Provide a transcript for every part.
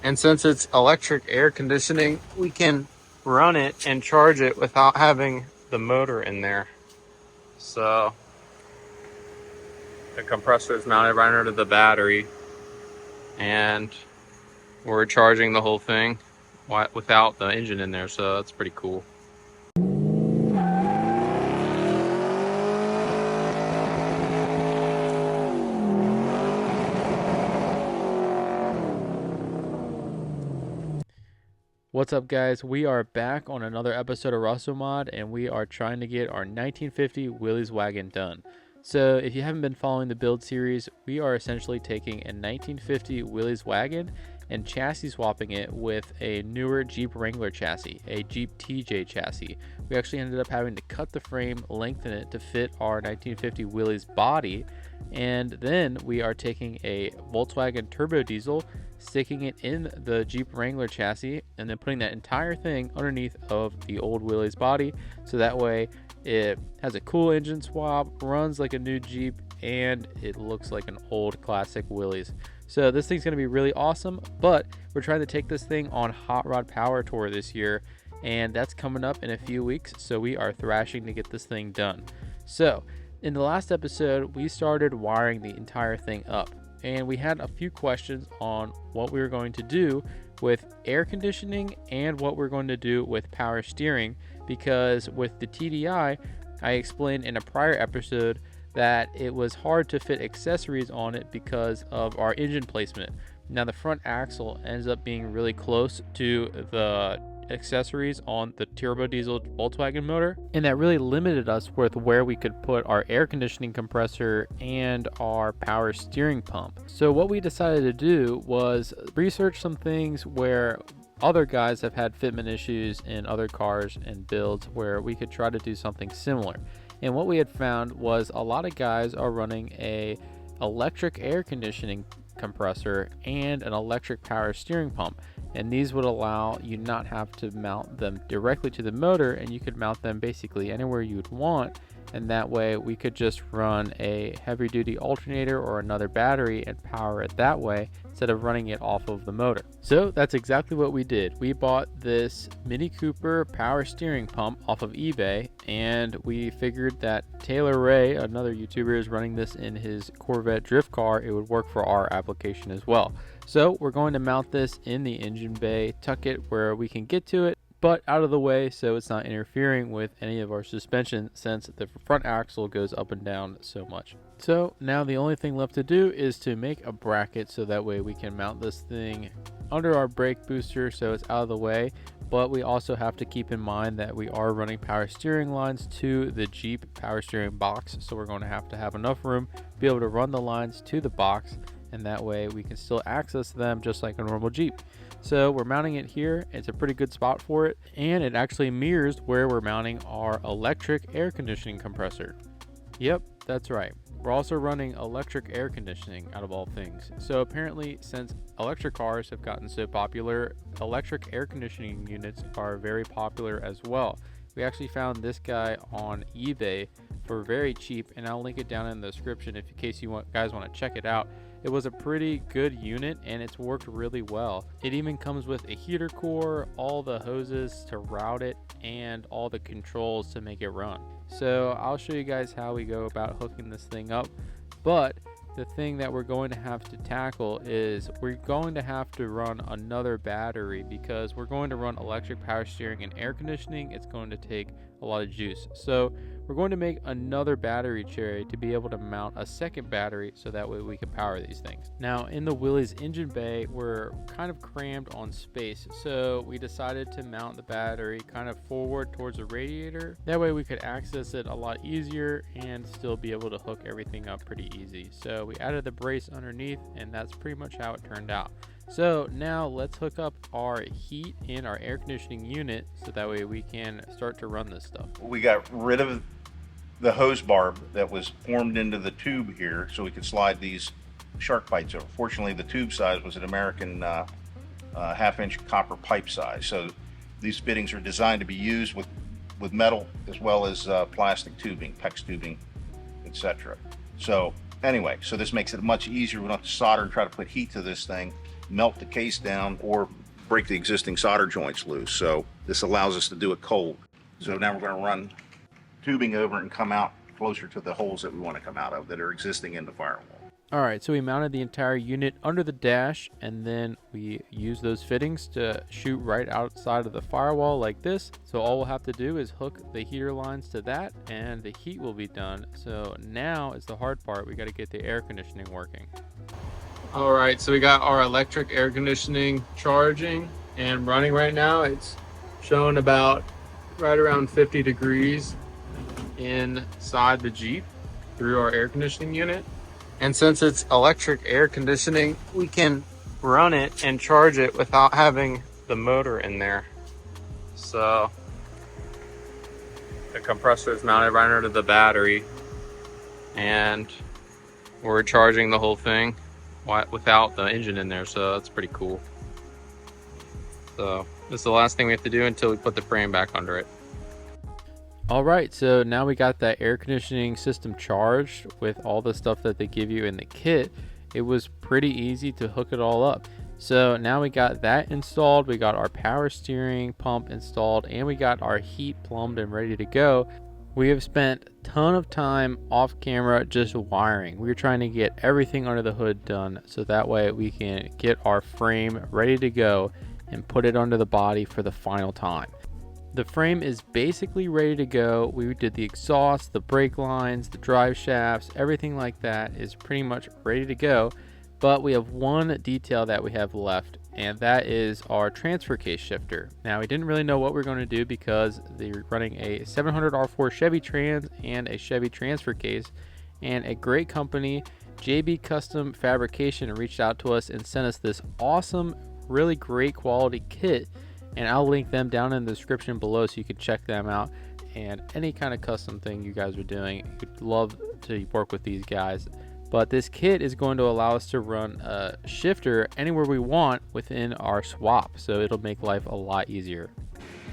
And since it's electric air conditioning, we can run it and charge it without having the motor in there. So the compressor is mounted right under the battery, and we're charging the whole thing without the engine in there, so that's pretty cool. What's up, guys? We are back on another episode of Rustomod, and we are trying to get our 1950 Willys Wagon done. So if you haven't been following the build series, we are essentially taking a 1950 Willys Wagon and chassis swapping it with a newer Jeep Wrangler chassis, a Jeep TJ chassis. We actually ended up having to cut the frame, lengthen it to fit our 1950 Willys body, and then we are taking a Volkswagen turbo diesel, sticking it in the Jeep Wrangler chassis, and then putting that entire thing underneath of the old Willys body, so that way it has a cool engine swap, runs like a new Jeep, and it looks like an old classic Willys. So this thing's going to be really awesome, but we're trying to take this thing on Hot Rod Power Tour this year, and that's coming up in a few weeks, so we are thrashing to get this thing done. So in the last episode, we started wiring the entire thing up, and we had a few questions on what we were going to do with air conditioning and what we're going to do with power steering, because with the TDI, I explained in a prior episode that it was hard to fit accessories on it because of our engine placement. Now the front axle ends up being really close to the accessories on the turbo diesel Volkswagen motor, and that really limited us with where we could put our air conditioning compressor and our power steering pump. So what we decided to do was research some things where other guys have had fitment issues in other cars and builds where we could try to do something similar. And what we had found was a lot of guys are running a electric air conditioning compressor and an electric power steering pump, and these would allow you not have to mount them directly to the motor, and you could mount them basically anywhere you'd want, and that way we could just run a heavy duty alternator or another battery and power it that way instead of running it off of the motor. So that's exactly what we did. We bought this Mini Cooper power steering pump off of eBay, and we figured that Taylor Ray, another YouTuber, is running this in his Corvette drift car. It would work for our application as well. So we're going to mount this in the engine bay, tuck it where we can get to it, but out of the way so it's not interfering with any of our suspension, since the front axle goes up and down so much. So now the only thing left to do is to make a bracket so that way we can mount this thing under our brake booster so it's out of the way. But we also have to keep in mind that we are running power steering lines to the Jeep power steering box, so we're going to have enough room to be able to run the lines to the box, and that way we can still access them just like a normal Jeep. So we're mounting it here. It's a pretty good spot for it, and it actually mirrors where we're mounting our electric air conditioning compressor. Yep, that's right. We're also running electric air conditioning out of all things. So apparently, since electric cars have gotten so popular, electric air conditioning units are very popular as well. We actually found this guy on eBay for very cheap, and I'll link it down in the description in case you guys want to check it out. It was a pretty good unit, and it's worked really well. It even comes with a heater core, all the hoses to route it, and all the controls to make it run. So I'll show you guys how we go about hooking this thing up, but the thing that we're going to have to tackle is we're going to have to run another battery, because we're going to run electric power steering and air conditioning. It's going to take a lot of juice. So we're going to make another battery tray to be able to mount a second battery, so that way we can power these things. Now in the Willys engine bay, we're kind of crammed on space, so we decided to mount the battery kind of forward towards the radiator. That way we could access it a lot easier and still be able to hook everything up pretty easy. So we added the brace underneath, and that's pretty much how it turned out. So now let's hook up our heat and our air conditioning unit so that way we can start to run this stuff. We got rid of the hose barb that was formed into the tube here so we could slide these shark bites over. Fortunately, the tube size was an American half-inch copper pipe size. So these fittings are designed to be used with metal as well as plastic tubing, PEX tubing, etc. So anyway, so this makes it much easier. We don't have to solder and try to put heat to this thing. melt the case down or break the existing solder joints loose. So this allows us to do it cold. So now we're going to run tubing over and come out closer to the holes that we want to come out of that are existing in the firewall. All right, so we mounted the entire unit under the dash, and then we use those fittings to shoot right outside of the firewall like this. So all we'll have to do is hook the heater lines to that, and the heat will be done. So now is the hard part. We got to get the air conditioning working. All right, so we got our electric air conditioning charging and running right now. It's showing about right around 50 degrees inside the Jeep through our air conditioning unit. And since it's electric air conditioning, we can run it and charge it without having the motor in there. So the compressor is mounted right under the battery, and we're charging the whole thing without the engine in there. So that's pretty cool. So this is the last thing we have to do until we put the frame back under it. All right, so now we got that air conditioning system charged with all the stuff that they give you in the kit. It was pretty easy to hook it all up. So now we got that installed, we got our power steering pump installed, and we got our heat plumbed and ready to go. We have spent a ton of time off camera just wiring. We were trying to get everything under the hood done so that way we can get our frame ready to go and put it under the body for the final time. The frame is basically ready to go. We did the exhaust, the brake lines, the drive shafts, everything like that is pretty much ready to go. But we have one detail that we have left, and that is our transfer case shifter. Now, we didn't really know what we are going to do because they're running a 700 R4 Chevy Trans and a Chevy transfer case, and a great company, JB Custom Fabrication, reached out to us and sent us this awesome, really great quality kit. And I'll link them down in the description below so you can check them out. And any kind of custom thing you guys are doing, we'd love to work with these guys. But this kit is going to allow us to run a shifter anywhere we want within our swap. So it'll make life a lot easier.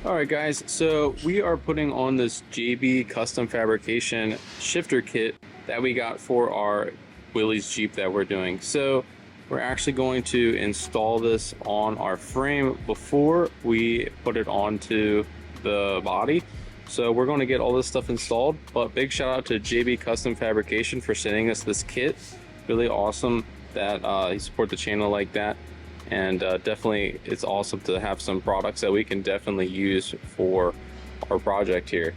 All right, guys, so we are putting on this JB Custom Fabrication shifter kit that we got for our Willys Jeep that we're doing. So we're actually going to install this on our frame before we put it onto the body. So we're going to get all this stuff installed, but big shout out to JB Custom Fabrication for sending us this kit. Really awesome that you support the channel like that. And definitely it's awesome to have some products that we can definitely use for our project here.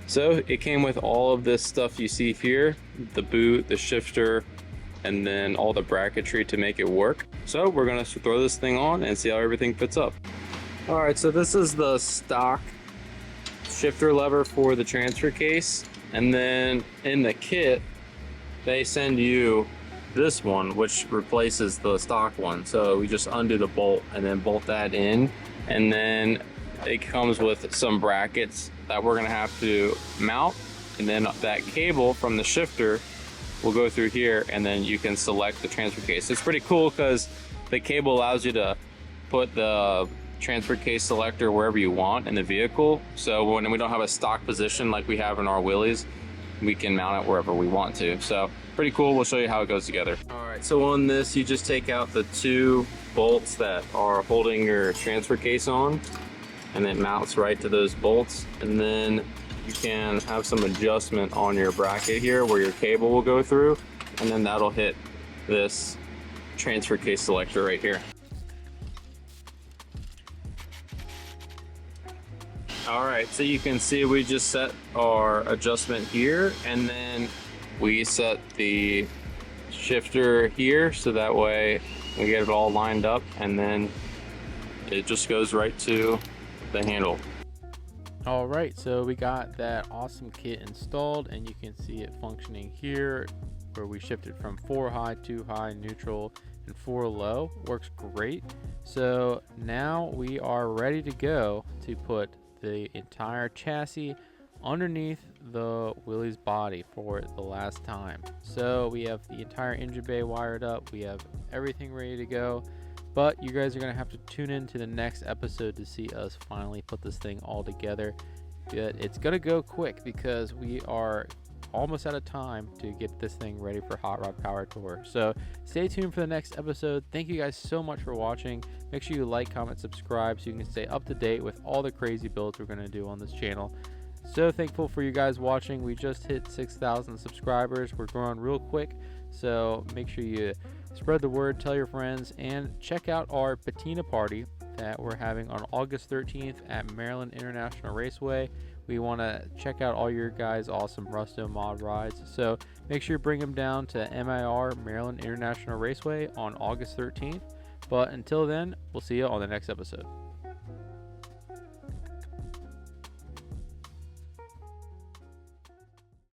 So it came with all of this stuff you see here, the boot, the shifter, and then all the bracketry to make it work. So we're gonna throw this thing on and see how everything fits up. All right, so this is the stock shifter lever for the transfer case. And then in the kit, they send you this one, which replaces the stock one. So we just undo the bolt and then bolt that in. And then it comes with some brackets that we're gonna have to mount. And then that cable from the shifter will go through here, and then you can select the transfer case. It's pretty cool because the cable allows you to put the transfer case selector wherever you want in the vehicle. So when we don't have a stock position like we have in our Willys, we can mount it wherever we want to. So pretty cool. We'll show you how it goes together. All right, so on this, you just take out the two bolts that are holding your transfer case on, and it mounts right to those bolts. And then you can have some adjustment on your bracket here where your cable will go through, and then that'll hit this transfer case selector right here. All right, so you can see we just set our adjustment here, and then we set the shifter here so that way we get it all lined up, and then it just goes right to the handle. All right, so we got that awesome kit installed, and you can see it functioning here where we shifted from 4 high, 2 high, neutral, and 4 low. Works great. So now we are ready to go to put the entire chassis underneath the Willys body for the last time. So we have the entire engine bay wired up, we have everything ready to go. But you guys are going to have to tune in to the next episode to see us finally put this thing all together. It's going to go quick because we are almost out of time to get this thing ready for Hot Rod Power Tour. So stay tuned for the next episode. Thank you guys so much for watching. Make sure you like, comment, subscribe so you can stay up to date with all the crazy builds we're going to do on this channel. So thankful for you guys watching. We just hit 6,000 subscribers. We're growing real quick, so make sure you spread the word, tell your friends, and check out our patina party that we're having on August 13th at Maryland International Raceway. We want to check out all your guys' awesome Rustomod rides, so make sure you bring them down to MIR Maryland International Raceway on August 13th. But until then, we'll see you on the next episode.